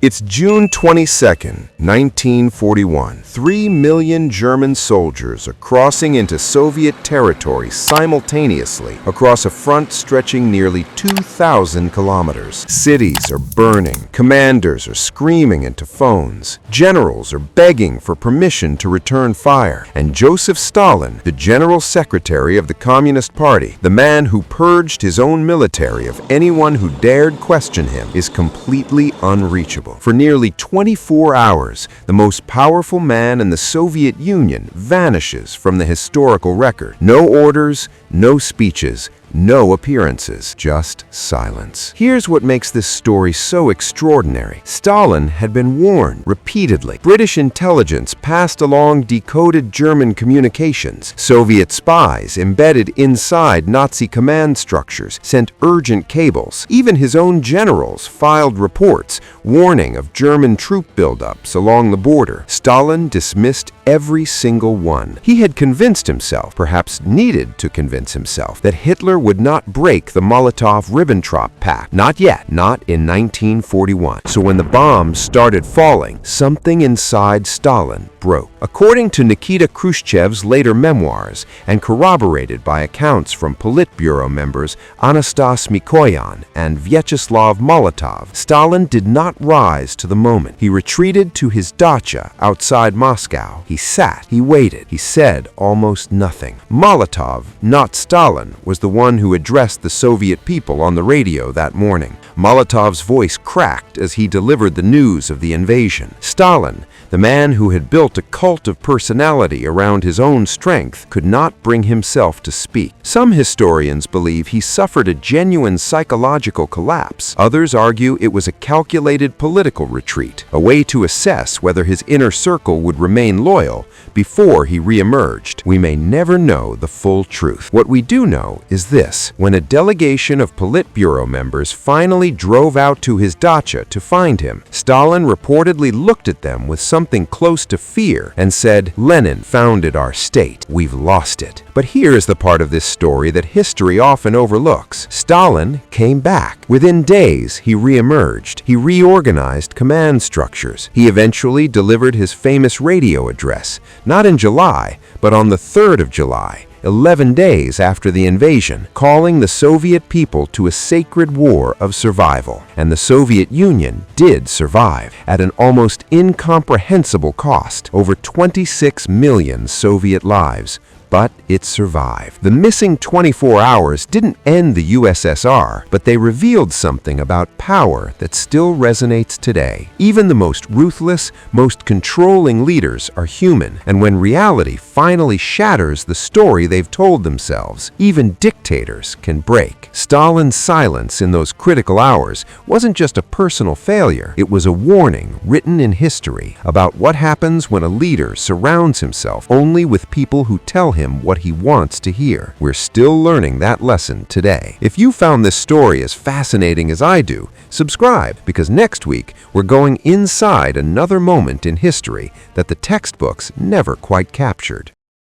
It's June 22nd, 1941. 3 million German soldiers are crossing into Soviet territory simultaneously across a front stretching nearly 2,000 kilometers. Cities are burning, commanders are screaming into phones, generals are begging for permission to return fire, and Joseph Stalin, the General Secretary of the Communist Party, the man who purged his own military of anyone who dared question him, is completely unreachable. For nearly 24 hours, the most powerful man in the Soviet Union vanishes from the historical record. No orders, no speeches, no appearances, just silence. Here's what makes this story so extraordinary. Stalin had been warned repeatedly. British intelligence passed along decoded German communications. Soviet spies embedded inside Nazi command structures sent urgent cables. Even his own generals filed reports warning of German troop buildups along the border. Stalin dismissed every single one. He had convinced himself, perhaps needed to convince himself, that Hitler would not break the Molotov-Ribbentrop Pact. Not yet, not in 1941. So when the bombs started falling, something inside Stalin broke. According to Nikita Khrushchev's later memoirs, and corroborated by accounts from Politburo members Anastas Mikoyan and Vyacheslav Molotov, Stalin did not rise to the moment. He retreated to his dacha outside Moscow. He sat, he waited, he said almost nothing. Molotov, not Stalin, was the one who addressed the Soviet people on the radio that morning. Molotov's voice cracked as he delivered the news of the invasion. Stalin, the man who had built a cult of personality around his own strength, could not bring himself to speak. Some historians believe he suffered a genuine psychological collapse. Others argue it was a calculated political retreat, a way to assess whether his inner circle would remain loyal before he re-emerged. We may never know the full truth. What we do know is this: when a delegation of Politburo members finally drove out to his dacha to find him, Stalin reportedly looked at them with something close to fear and said, "Lenin founded our state. We've lost it." But here's the part of this story that history often overlooks. Stalin came back. Within days, he re-emerged. He reorganized command structures. He eventually delivered his famous radio address, not in July, but on the 3rd of July. 11 days after the invasion, calling the Soviet people to a sacred war of survival. And the Soviet Union did survive at an almost incomprehensible cost, over 26 million Soviet lives. But it survived. The missing 24 hours didn't end the USSR, but they revealed something about power that still resonates today. Even the most ruthless, most controlling leaders are human, and when reality finally shatters the story they've told themselves, even dictators can break. Stalin's silence in those critical hours wasn't just a personal failure, it was a warning written in history about what happens when a leader surrounds himself only with people who tell him what he wants to hear. We're still learning that lesson today. If you found this story as fascinating as I do, subscribe, because next week we're going inside another moment in history that the textbooks never quite captured.